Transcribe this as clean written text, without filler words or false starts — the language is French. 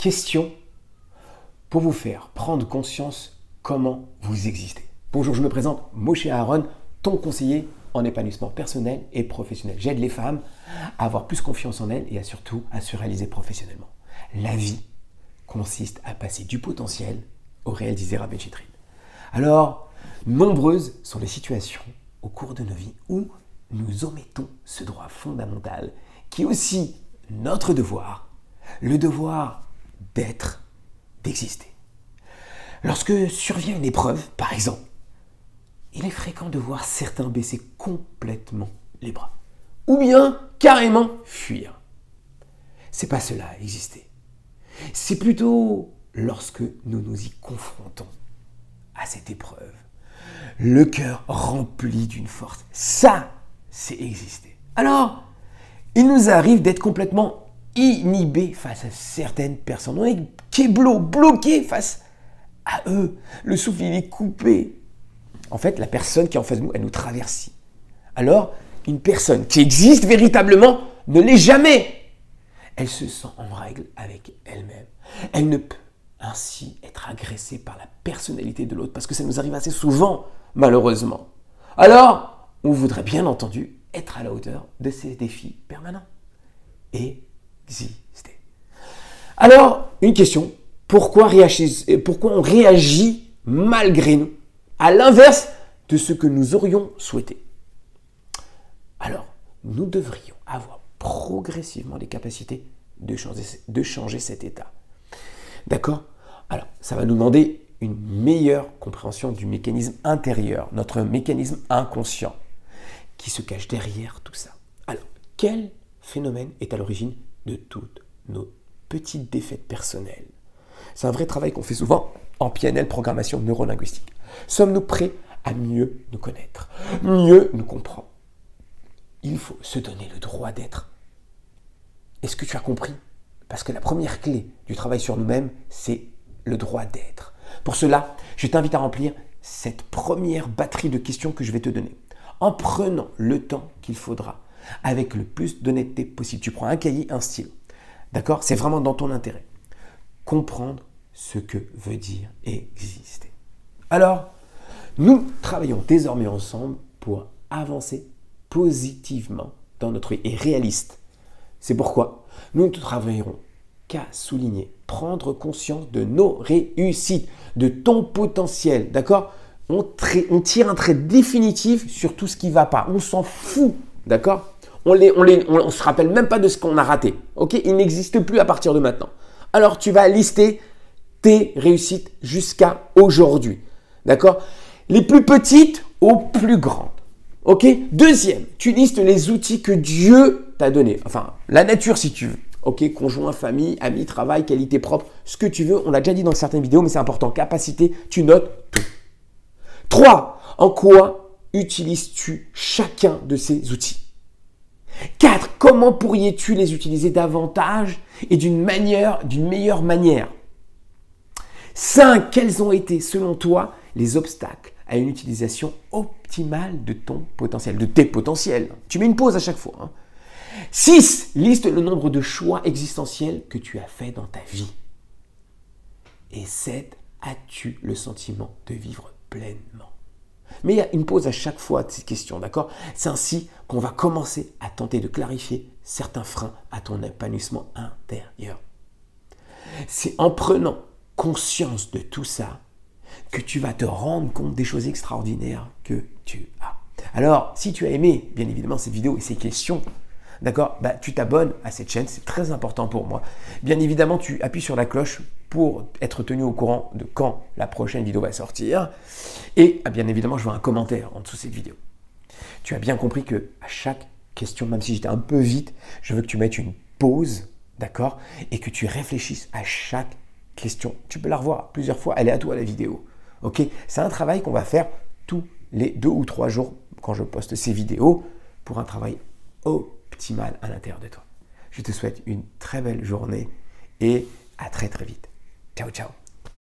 question pour vous faire prendre conscience comment vous existez. Bonjour, je me présente Moshe Aaron, ton conseiller en épanouissement personnel et professionnel. J'aide les femmes à avoir plus confiance en elles et surtout à se réaliser professionnellement. La vie consiste à passer du potentiel au réel, disait Rabbi Chitrin. Alors, nombreuses sont les situations au cours de nos vies où nous omettons ce droit fondamental qui est aussi notre devoir, le devoir d'être, d'exister. Lorsque survient une épreuve, par exemple, il est fréquent de voir certains baisser complètement les bras ou bien carrément fuir. C'est pas cela, exister. C'est plutôt lorsque nous nous y confrontons à cette épreuve, le cœur rempli d'une force. Ça, c'est exister. Alors, il nous arrive d'être complètement inhibés face à certaines personnes. On est bloqué face à eux. Le souffle, il est coupé. En fait, la personne qui est en face de nous, elle nous traverse. Alors, une personne qui existe véritablement ne l'est jamais. Elle se sent en règle avec elle-même. Elle ne peut ainsi être agressée par la personnalité de l'autre parce que ça nous arrive assez souvent, malheureusement. Alors, on voudrait bien entendu être à la hauteur de ces défis permanents. Exister. Alors, une question. Pourquoi on réagit malgré nous à l'inverse de ce que nous aurions souhaité? Alors, nous devrions avoir progressivement les capacités de changer cet état. D'accord? Alors, ça va nous demander une meilleure compréhension du mécanisme intérieur, notre mécanisme inconscient, qui se cache derrière tout ça. Alors, quel phénomène est à l'origine de toutes nos petites défaites personnelles? C'est un vrai travail qu'on fait souvent en PNL, programmation neurolinguistique. Sommes-nous prêts à mieux nous connaître, mieux nous comprendre? Il faut se donner le droit d'être. Est-ce que tu as compris? Parce que la première clé du travail sur nous-mêmes, c'est le droit d'être. Pour cela, je t'invite à remplir cette première batterie de questions que je vais te donner. En prenant le temps qu'il faudra, avec le plus d'honnêteté possible. Tu prends un cahier, un stylo. D'accord? C'est vraiment dans ton intérêt. Comprendre ce que veut dire exister. Alors, nous travaillons désormais ensemble pour avancer positivement dans notre vie et réaliste. C'est pourquoi nous ne travaillerons qu'à souligner, prendre conscience de nos réussites, de ton potentiel, d'accord? On tire un trait définitif sur tout ce qui ne va pas. On s'en fout, d'accord? On ne se rappelle même pas de ce qu'on a raté, ok? Il n'existe plus à partir de maintenant. Alors, tu vas lister tes réussites jusqu'à aujourd'hui, d'accord? Les plus petites aux plus grandes, ok? Deuxième, tu listes les outils que Dieu t'a donnés. Enfin, la nature si tu veux. Ok, conjoint, famille, amis, travail, qualité propre, ce que tu veux. On l'a déjà dit dans certaines vidéos, mais c'est important. Capacité, tu notes tout. 3. En quoi utilises-tu chacun de ces outils? 4. Comment pourrais-tu les utiliser davantage et d'une meilleure manière? 5. Quels ont été, selon toi, les obstacles à une utilisation optimale de ton potentiel, de tes potentiels? Tu mets une pause à chaque fois. Hein. 6. Liste le nombre de choix existentiels que tu as fait dans ta vie. Et 7. As-tu le sentiment de vivre pleinement? Mais il y a une pause à chaque fois de ces questions, d'accord? C'est ainsi qu'on va commencer à tenter de clarifier certains freins à ton épanouissement intérieur. C'est en prenant conscience de tout ça que tu vas te rendre compte des choses extraordinaires que tu as. Alors, si tu as aimé, bien évidemment, cette vidéo et ces questions, d'accord, tu t'abonnes à cette chaîne, c'est très important pour moi. Bien évidemment, tu appuies sur la cloche pour être tenu au courant de quand la prochaine vidéo va sortir. Et bien évidemment, je veux un commentaire en dessous de cette vidéo. Tu as bien compris que à chaque question, même si j'étais un peu vite, je veux que tu mettes une pause, d'accord, et que tu réfléchisses à chaque question. Tu peux la revoir plusieurs fois, elle est à toi la vidéo. Ok? C'est un travail qu'on va faire tous les 2 ou 3 jours quand je poste ces vidéos pour un travail optimal à l'intérieur de toi. Je te souhaite une très belle journée et à très très vite. Ciao, ciao.